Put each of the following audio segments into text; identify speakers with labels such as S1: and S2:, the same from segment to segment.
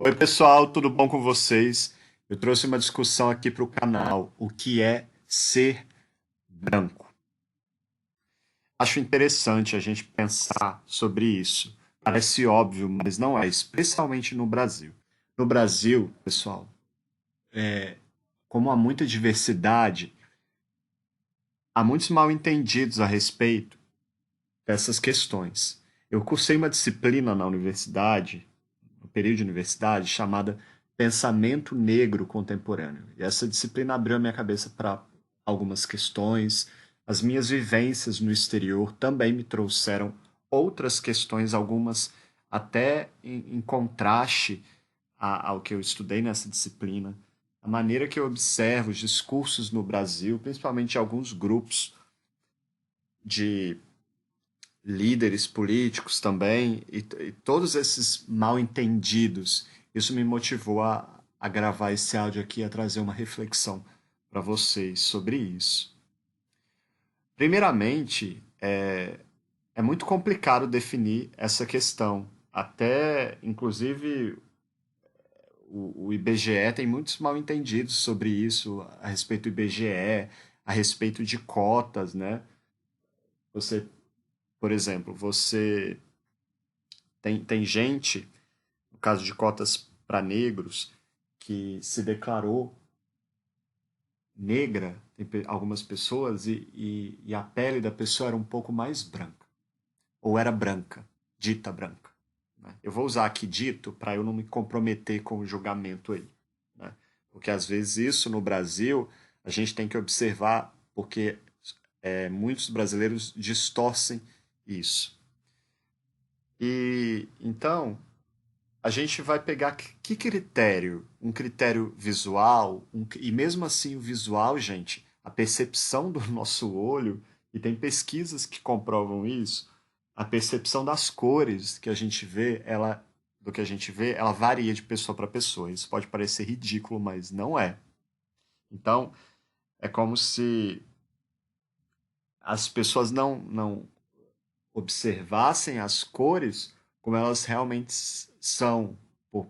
S1: Oi, pessoal, tudo bom com vocês? Eu trouxe uma discussão aqui para o canal. O que é ser branco? Acho interessante a gente pensar sobre isso. Parece óbvio, mas não é, especialmente no Brasil. No Brasil, pessoal, como há muita diversidade, há muitos mal-entendidos a respeito dessas questões. Eu cursei uma disciplina na universidade, no período de universidade, chamada Pensamento Negro Contemporâneo. E essa disciplina abriu a minha cabeça para algumas questões. As minhas vivências no exterior também me trouxeram outras questões, algumas até em contraste ao que eu estudei nessa disciplina. A maneira que eu observo os discursos no Brasil, principalmente alguns grupos de líderes políticos também, e todos esses mal entendidos. Isso me motivou a gravar esse áudio aqui, a trazer uma reflexão para vocês sobre isso. Primeiramente, é muito complicado definir essa questão. Até, inclusive, o IBGE tem muitos mal entendidos sobre isso, a respeito do IBGE, a respeito de cotas, né? Você, por exemplo, você tem gente no caso de cotas para negros, que se declarou negra, tem algumas pessoas, e a pele da pessoa era um pouco mais branca, ou era branca, dita branca. Né? Eu vou usar aqui dito para eu não me comprometer com o julgamento aí. Né? Porque às vezes isso no Brasil a gente tem que observar, porque muitos brasileiros distorcem isso. E então a gente vai pegar que critério? Um critério visual, e mesmo assim o visual, gente, a percepção do nosso olho, e tem pesquisas que comprovam isso, a percepção das cores que a gente vê, do que a gente vê, ela varia de pessoa para pessoa. Isso pode parecer ridículo, mas não é. Então, é como se as pessoas não observassem as cores como elas realmente são,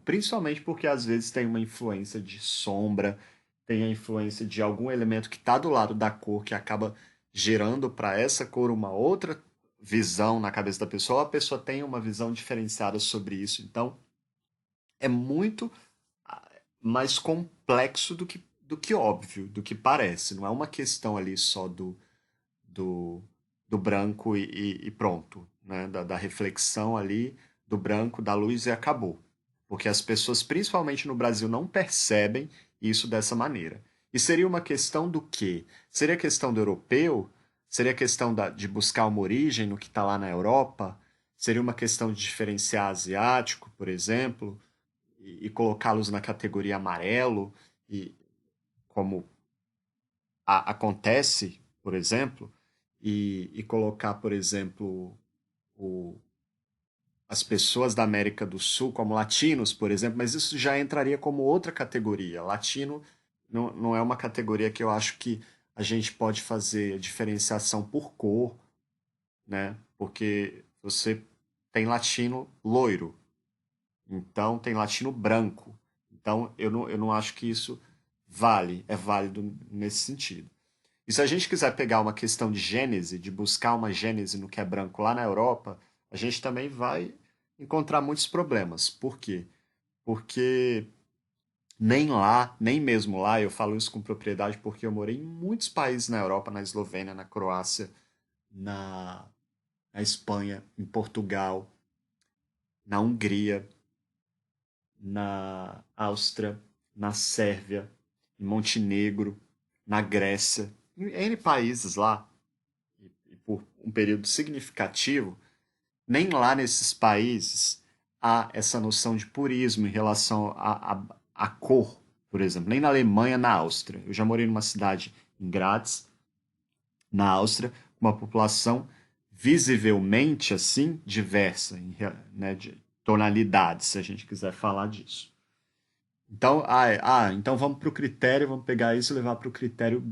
S1: principalmente porque às vezes tem uma influência de sombra, tem a influência de algum elemento que está do lado da cor que acaba gerando para essa cor uma outra visão na cabeça da pessoa, a pessoa tem uma visão diferenciada sobre isso. Então, é muito mais complexo do que óbvio, do que parece. Não é uma questão ali só do, do branco e pronto, né? Da reflexão ali do branco, da luz e acabou. Porque as pessoas, principalmente no Brasil, não percebem isso dessa maneira. E seria uma questão do quê? Seria questão do europeu? Seria questão de buscar uma origem no que está lá na Europa? Seria uma questão de diferenciar asiático, por exemplo, e colocá-los na categoria amarelo, e como acontece, por exemplo, e colocar, por exemplo, o, as pessoas da América do Sul como latinos, por exemplo, mas isso já entraria como outra categoria. Latino não é uma categoria que eu acho que a gente pode fazer diferenciação por cor, né? Porque você tem latino loiro, então tem latino branco. Então eu não acho que isso é válido nesse sentido. E se a gente quiser pegar uma questão de gênese, de buscar uma gênese no que é branco lá na Europa, a gente também vai encontrar muitos problemas. Por quê? Porque nem lá, nem mesmo lá, eu falo isso com propriedade porque eu morei em muitos países na Europa, na Eslovênia, na Croácia, na, na Espanha, em Portugal, na Hungria, na Áustria, na Sérvia, em Montenegro, na Grécia, em N países lá, e por um período significativo, nem lá nesses países há essa noção de purismo em relação à cor, por exemplo. Nem na Alemanha, na Áustria. Eu já morei numa cidade em Graz, na Áustria, com uma população visivelmente assim diversa, né, de tonalidades, se a gente quiser falar disso. Então, então vamos para o critério, vamos pegar isso e levar para o critério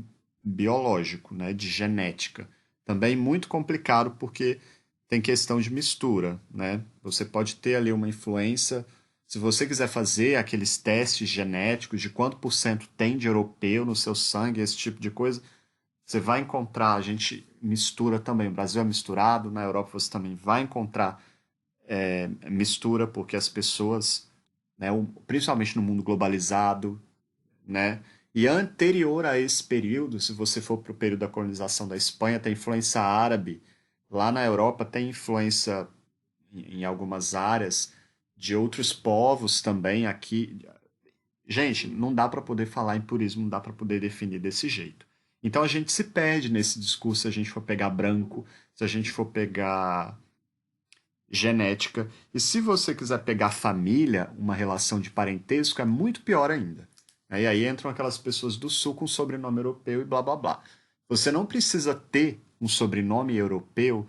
S1: biológico, né, de genética. Também muito complicado porque tem questão de mistura, né? Você pode ter ali uma influência Se você quiser fazer aqueles testes genéticos de quanto por cento tem de europeu no seu sangue, esse tipo de coisa, você vai encontrar, a gente mistura também. O Brasil é misturado, na Europa você também vai encontrar mistura, porque as pessoas, né, principalmente no mundo globalizado, né, e anterior a esse período, se você for para o período da colonização da Espanha, tem influência árabe. Lá na Europa tem influência em algumas áreas de outros povos também aqui. Gente, não dá para poder falar em purismo, não dá para poder definir desse jeito. Então a gente se perde nesse discurso se a gente for pegar branco, se a gente for pegar genética. E se você quiser pegar família, uma relação de parentesco, é muito pior ainda. E aí entram aquelas pessoas do sul com sobrenome europeu e blá blá blá. Você não precisa ter um sobrenome europeu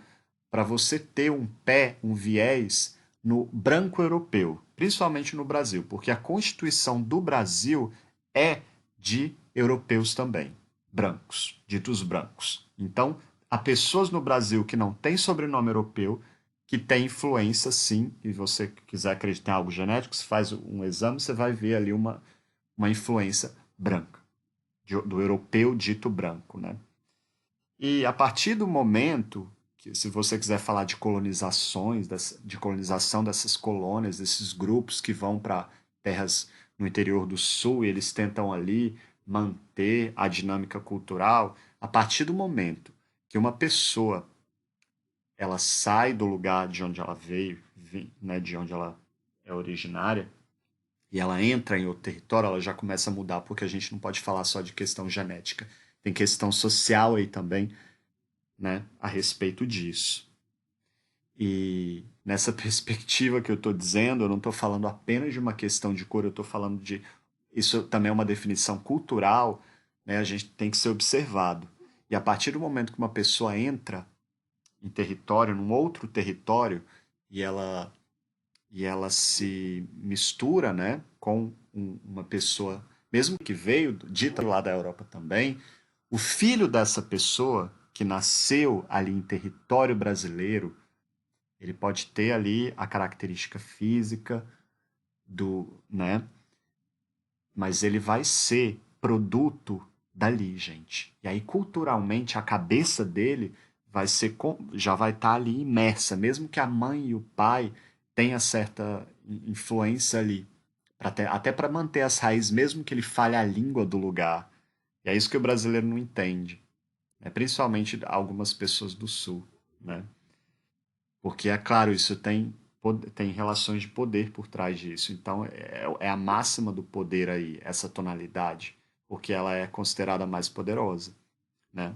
S1: para você ter um pé, um viés no branco europeu, principalmente no Brasil, porque a Constituição do Brasil é de europeus também, brancos, ditos brancos. Então, há pessoas no Brasil que não têm sobrenome europeu, que tem influência sim, e você quiser acreditar em algo genético, você faz um exame, você vai ver ali uma influência branca, do europeu dito branco, né? E a partir do momento que, se você quiser falar de colonizações, de colonização dessas colônias, desses grupos que vão para terras no interior do sul e eles tentam ali manter a dinâmica cultural, a partir do momento que uma pessoa ela sai do lugar de onde ela veio, né, de onde ela é originária, e ela entra em outro território, ela já começa a mudar, porque a gente não pode falar só de questão genética. Tem questão social aí também, né, a respeito disso. E nessa perspectiva que eu estou dizendo, eu não estou falando apenas de uma questão de cor, eu estou falando de. Isso também é uma definição cultural, né, a gente tem que ser observado. E a partir do momento que uma pessoa entra em território, num outro território, e ela se mistura, né, com uma pessoa, mesmo que veio dita lá da Europa também, o filho dessa pessoa que nasceu ali em território brasileiro, ele pode ter ali a característica física do, né, mas ele vai ser produto dali, gente. E aí culturalmente a cabeça dele vai ser já vai estar ali imersa, mesmo que a mãe e o pai tenha certa influência ali, até para manter as raízes, mesmo que ele fale a língua do lugar. E é isso que o brasileiro não entende, né? Principalmente algumas pessoas do sul, né? Porque, é claro, isso tem relações de poder por trás disso. Então, é a máxima do poder aí, essa tonalidade, porque ela é considerada mais poderosa, né?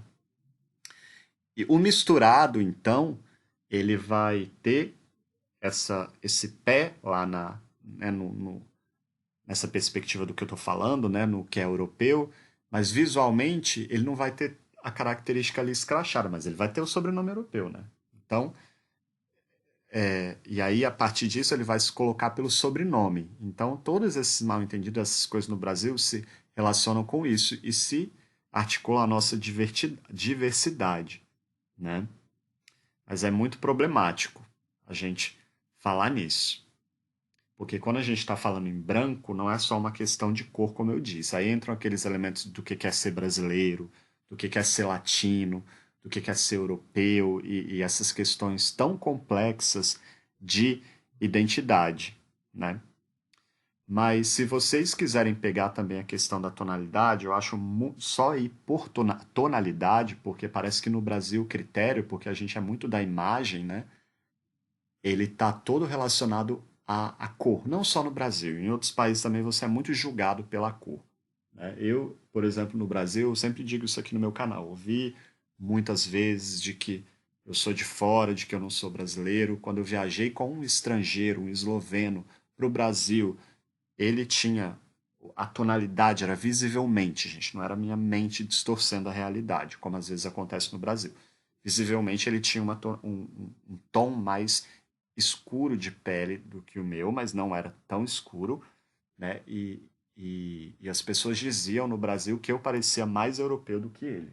S1: E o misturado, então, ele vai ter esse pé lá né, nessa perspectiva do que eu estou falando, né, no que é europeu, mas visualmente ele não vai ter a característica ali escrachada, mas ele vai ter o sobrenome europeu, né? Então, e aí, a partir disso, ele vai se colocar pelo sobrenome. Então, todos esses mal-entendidos, essas coisas no Brasil se relacionam com isso e se articula a nossa diversidade, né? Mas é muito problemático a gente falar nisso. Porque quando a gente está falando em branco, não é só uma questão de cor, como eu disse. Aí entram aqueles elementos do que é ser brasileiro, do que é ser latino, do que é ser europeu e essas questões tão complexas de identidade, né? Mas se vocês quiserem pegar também a questão da tonalidade, eu acho só ir por tonalidade, porque parece que no Brasil o critério, porque a gente é muito da imagem, né? Ele está todo relacionado à cor, não só no Brasil. Em outros países também você é muito julgado pela cor, né? Eu, por exemplo, no Brasil, eu sempre digo isso aqui no meu canal. Ouvi muitas vezes de que eu sou de fora, de que eu não sou brasileiro. Quando eu viajei com um estrangeiro, um esloveno, para o Brasil, ele tinha a tonalidade, era visivelmente, gente, não era minha mente distorcendo a realidade, como às vezes acontece no Brasil. Visivelmente ele tinha um tom mais escuro de pele do que o meu, mas não era tão escuro, né? E as pessoas diziam no Brasil que eu parecia mais europeu do que ele.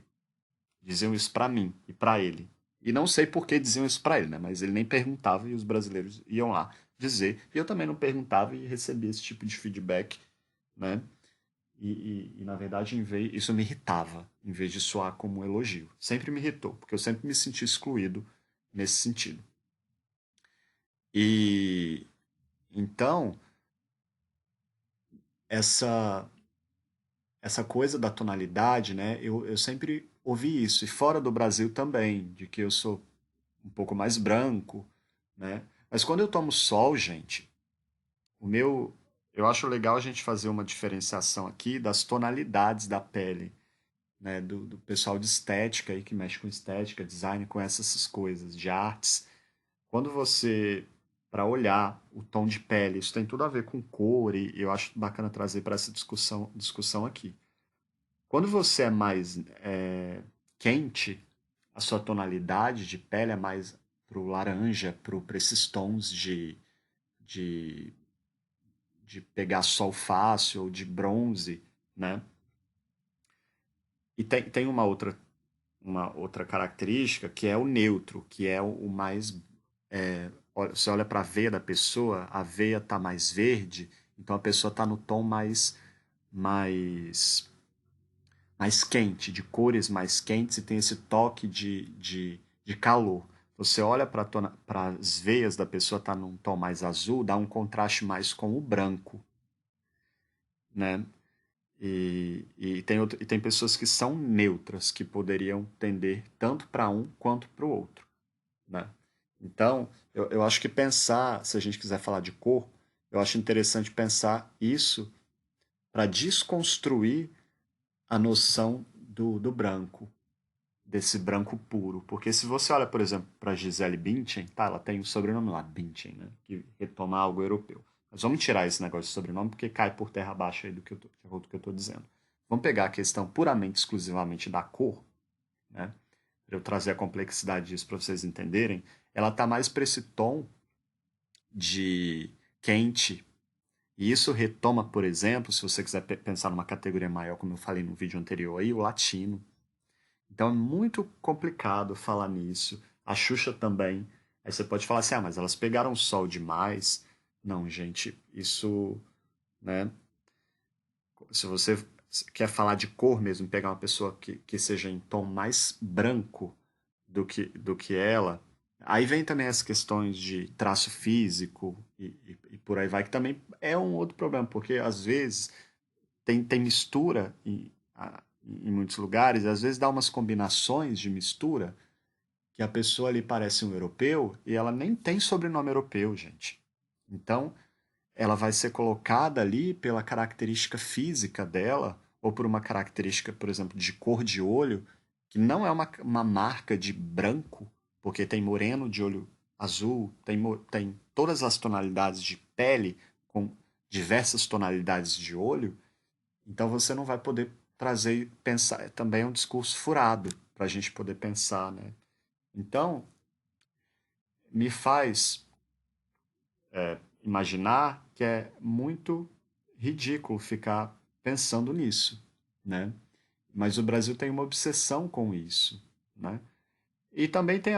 S1: Diziam isso para mim e para ele. E não sei por que diziam isso para ele, né? Mas ele nem perguntava e os brasileiros iam lá dizer. E eu também não perguntava e recebia esse tipo de feedback, né? Na verdade, isso me irritava, em vez de soar como um elogio. Sempre me irritou, porque eu sempre me senti excluído nesse sentido. E então, essa essa coisa da tonalidade, né? Eu sempre ouvi isso, e fora do Brasil também, de que eu sou um pouco mais branco, né? Mas quando eu tomo sol, gente, o meu. Eu acho legal a gente fazer uma diferenciação aqui das tonalidades da pele, né? Do pessoal de estética aí que mexe com estética, design, conhece essas coisas, de artes. Quando você, para olhar o tom de pele, isso tem tudo a ver com cor e eu acho bacana trazer para essa discussão aqui. Quando você é mais quente, a sua tonalidade de pele é mais pro laranja, para esses tons de, de pegar sol fácil ou de bronze, né? E tem uma outra característica que é o neutro, que é o mais. Você olha para a veia da pessoa, a veia está mais verde, então a pessoa está no tom mais, mais quente, de cores mais quentes e tem esse toque de calor. Você olha para as veias da pessoa, está num tom mais azul, dá um contraste mais com o branco, né? E tem pessoas que são neutras, que poderiam tender tanto para um quanto para o outro, né? Então, eu acho que pensar, se a gente quiser falar de cor, eu acho interessante pensar isso para desconstruir a noção do branco, desse branco puro. Porque se você olha, por exemplo, para Gisele Bündchen, tá, ela tem o sobrenome lá, Bündchen, né, que retoma algo europeu. Mas vamos tirar esse negócio de sobrenome porque cai por terra abaixo aí do que eu tô dizendo. Vamos pegar a questão puramente, exclusivamente da cor, né? Para eu trazer a complexidade disso para vocês entenderem. Ela tá mais para esse tom de quente. E isso retoma, por exemplo, se você quiser pensar numa categoria maior, como eu falei no vídeo anterior aí, o latino. Então é muito complicado falar nisso. A Xuxa também. Aí você pode falar assim, ah, mas elas pegaram sol demais. Não, gente, isso, né? Se você quer falar de cor mesmo, pegar uma pessoa que seja em tom mais branco do que ela, aí vem também as questões de traço físico e por aí vai, que também é um outro problema, porque às vezes tem mistura em muitos lugares, e às vezes dá umas combinações de mistura que a pessoa ali parece um europeu e ela nem tem sobrenome europeu, gente. Então, ela vai ser colocada ali pela característica física dela, ou por uma característica, por exemplo, de cor de olho, que não é uma marca de branco, porque tem moreno de olho azul, tem todas as tonalidades de pele com diversas tonalidades de olho, então você não vai poder trazer e pensar. Também é um discurso furado para a gente poder pensar, né? Então, me faz imaginar que é muito ridículo ficar pensando nisso, né? Mas o Brasil tem uma obsessão com isso, né? E também tem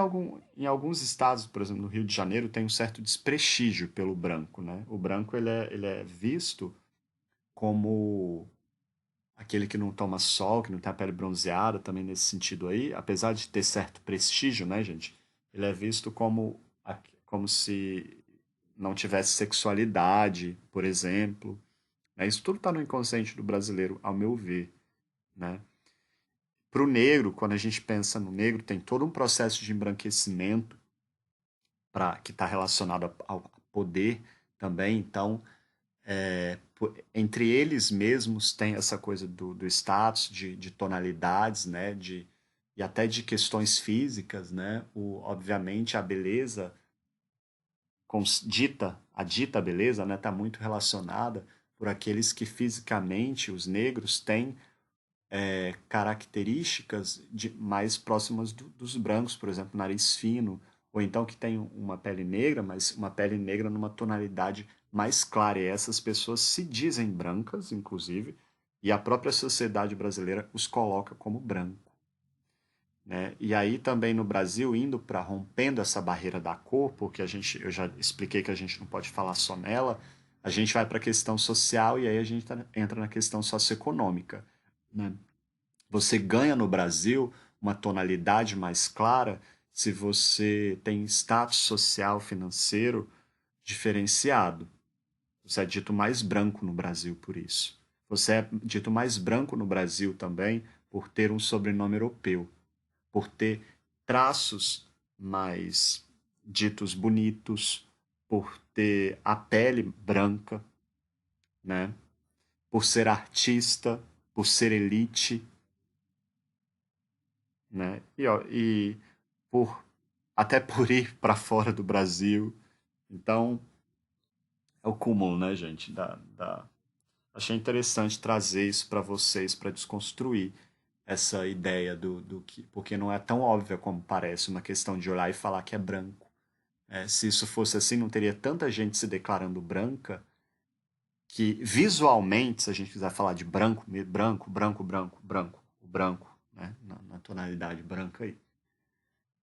S1: em alguns estados, por exemplo, no Rio de Janeiro, tem um certo desprestígio pelo branco, né? O branco ele é visto como aquele que não toma sol, que não tem a pele bronzeada, também nesse sentido aí, apesar de ter certo prestígio, né, gente? Ele é visto como se não tivesse sexualidade, por exemplo, né? Isso tudo está no inconsciente do brasileiro, ao meu ver, né? Para o negro, quando a gente pensa no negro, tem todo um processo de embranquecimento que está relacionado ao poder também. Então, entre eles mesmos tem essa coisa do status, de tonalidades, né? E até de questões físicas, né? Obviamente, a beleza a dita beleza, né, está muito relacionada por aqueles que fisicamente, os negros, têm características mais próximas dos brancos, por exemplo, nariz fino, ou então que tem uma pele negra, mas uma pele negra numa tonalidade mais clara. E essas pessoas se dizem brancas, inclusive, e a própria sociedade brasileira os coloca como branco. né? E aí também no Brasil, indo para rompendo essa barreira da cor, porque eu já expliquei que a gente não pode falar só nela, a gente vai para a questão social e aí a gente entra na questão socioeconômica, né? Você ganha no Brasil uma tonalidade mais clara se você tem status social financeiro diferenciado. Você é dito mais branco no Brasil por isso. Você é dito mais branco no Brasil também por ter um sobrenome europeu, por ter traços mais ditos bonitos, por ter a pele branca, né? Por ser artista, por ser elite, né? E por até por ir para fora do Brasil. Então, é o cúmulo, né, gente? Achei interessante trazer isso para vocês, para desconstruir essa ideia do que. Porque não é tão óbvia como parece, uma questão de olhar e falar que é branco. É, se isso fosse assim, não teria tanta gente se declarando branca que visualmente, se a gente quiser falar de branco, o branco, né, na tonalidade branca aí,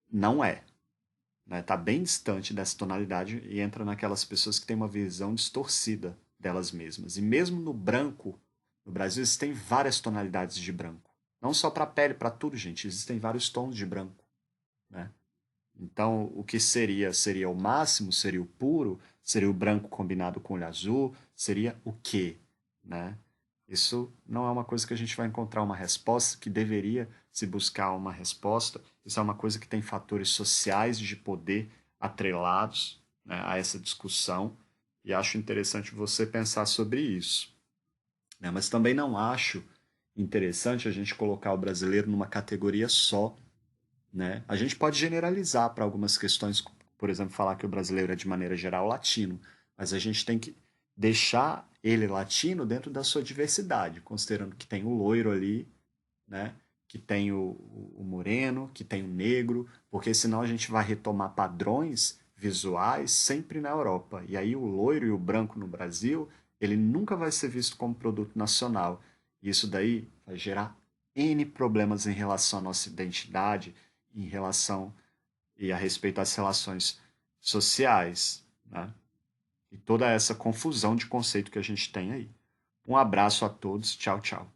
S1: não é. Né? Tá bem distante dessa tonalidade e entra naquelas pessoas que têm uma visão distorcida delas mesmas. E mesmo no branco, no Brasil existem várias tonalidades de branco. Não só para a pele, para tudo, gente. Existem vários tons de branco, né? Então, o que seria? Seria o máximo? Seria o puro? Seria o branco combinado com o olho azul? Seria o quê? Né? Isso não é uma coisa que a gente vai encontrar uma resposta, que deveria se buscar uma resposta. Isso é uma coisa que tem fatores sociais de poder atrelados, né, a essa discussão. E acho interessante você pensar sobre isso. Né? Mas também não acho interessante a gente colocar o brasileiro numa categoria só, né? A gente pode generalizar para algumas questões, por exemplo, falar que o brasileiro é de maneira geral latino, mas a gente tem que deixar ele latino dentro da sua diversidade, considerando que tem o loiro ali, né? Que tem o moreno, que tem o negro, porque senão a gente vai retomar padrões visuais sempre na Europa. E aí o loiro e o branco no Brasil, ele nunca vai ser visto como produto nacional. E isso daí vai gerar N problemas em relação à nossa identidade, em relação e a respeito às relações sociais, né? E toda essa confusão de conceito que a gente tem aí. Um abraço a todos, tchau, tchau.